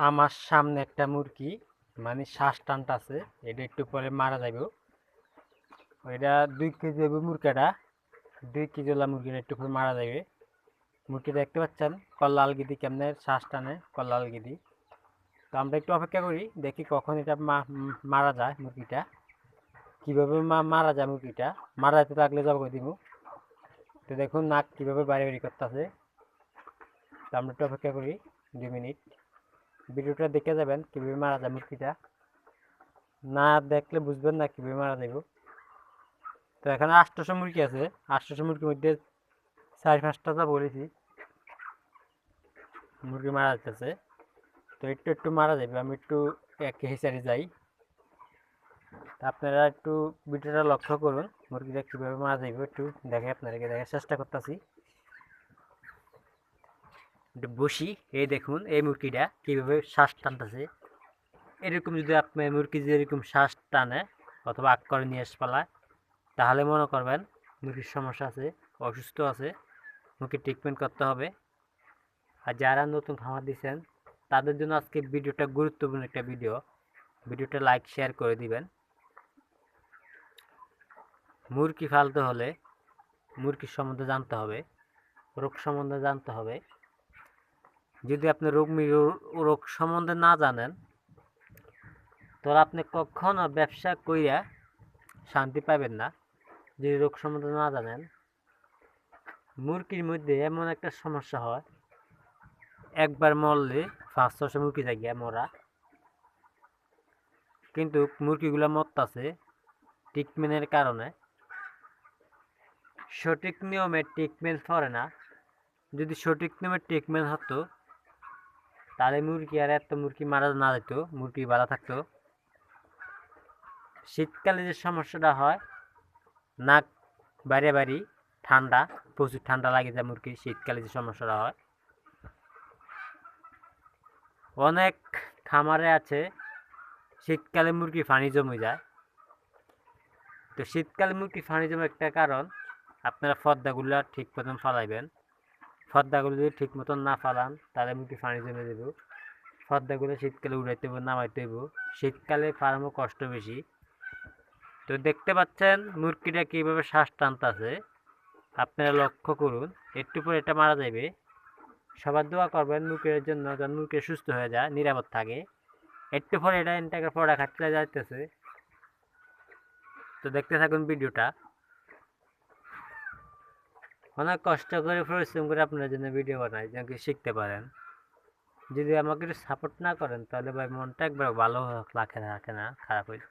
আমার সামনে একটা মুরগি মানে শ্বাস টানতাছে, এটা একটু পরে মারা যাবে। ওইটা 2 কেজি হবে মুরগিটা, 2 কেজি ওলা মুরগিটা একটু পরে মারা যাবে। মুরগি দেখতে পাচ্ছেন কল্লাল গিদি কেমনে শ্বাস টানে, কল্লাল গিদি। তো আমরা একটু অপেক্ষা করি, দেখি কখন এটা মারা যায় মুরগিটা, কিভাবে মারা যায় মুরগিটা। মারা যেতে লাগলে জবাই করে দিব। তো দেখুন নাক কিভাবে বাড়ি বাড়ি করতেছে। তো আমরা একটু অপেক্ষা করি 2 মিনিট। ভিডিওটা দেখে যাবেন কিভাবে মারা যায় মুরগিটা, না দেখলে বুঝবেন না কিভাবে মারা যাবে। তো এখানে 800 মুরগি আছে, 800 মুরগির মধ্যে 4-5টা তো বলেছি মুরগি মারা যাচ্ছে। তো একটু একটু মারা যাবে, আমি একটু এক হিসাবে যাই। আপনারা একটু ভিডিওটা লক্ষ্য করুন, মুরগিটা কীভাবে মারা যাবে একটু দেখে আপনাদেরকে দেখার চেষ্টা করতেছি। একটু বসি, এই দেখুন এই মুরগিটা কীভাবে শ্বাস টানতেছে। এরকম যদি আপনার মুরগি যদি এরকম শ্বাস টানে অথবা আগ করে নিয়ে পালায়, তাহলে মনে করবেন মুরগির সমস্যা আছে, অসুস্থ আছে, মুরগির ট্রিটমেন্ট করতে হবে। আর যারা নতুন খামার দিচ্ছেন তাদের জন্য আজকে ভিডিওটা গুরুত্বপূর্ণ একটা ভিডিওটা লাইক শেয়ার করে দিবেন। মুরগি পালতে হলে মুরগির সম্বন্ধে জানতে হবে, রোগ সম্বন্ধে জানতে হবে। যদি আপনি রোগ সম্বন্ধে না জানেন, তাহলে আপনি কখনো ব্যবসা কইরা শান্তি পাবেন না। যদি রোগ সম্বন্ধে না জানেন, মুরগির মধ্যে এমন একটা সমস্যা হয়, একবার মরলে 500 মুরগি জায়গা মরা। কিন্তু মুরগিগুলো মরতাছে ট্রিটমেন্টের কারণে, সঠিক নিয়মে ট্রিটমেন্ট করে না। যদি সঠিক নিয়মে ট্রিটমেন্ট হতো, তাহলে মুরগি আর এত মুরগি মারা না যেত, মুরগি ভালো থাকতো। শীতকালে যে সমস্যাটা হয়, নাক বাড়ি বাড়ি, ঠান্ডা, প্রচুর ঠান্ডা লাগে যায় মুরগির। শীতকালে যে সমস্যাটা হয়, অনেক খামারে আছে শীতকালে মুরগি পানি জমে যায়। তো শীতকালে মুরগি পানি জমে একটা কারণ, আপনারা পর্দাগুলো ঠিক মতন ফালাইবেন। পর্দাগুলো যদি ঠিক মতন না ফালান, তাহলে মুরগি পানি জমে দেব। পর্দাগুলো শীতকালে উড়াইতে হইব, নামাইতে হইব। শীতকালে ফার্মও কষ্ট বেশি। তো দেখতে পাচ্ছেন মুরগিটা কীভাবে শ্বাস টানতেছে, আপনারা লক্ষ্য করুন। একটু পরে এটা মারা যাবে। সবার দোয়া করবেন মুরগির জন্য, যেন মুরগি সুস্থ হয়ে যায়, নিরাপদ থাকে। একটু পরে এটা ইনটাকে পড়া খাটতে যাইতেছে। তো দেখতে থাকুন ভিডিওটা। অনেক কষ্ট করে পরিশ্রম করে আপনার জন্য ভিডিও বানাই, যেন কি শিখতে পারেন। যদি আমাকে একটু সাপোর্ট না করেন, তাহলে ভাই মনটা একবার ভালো রাখে না, খারাপ হয়ে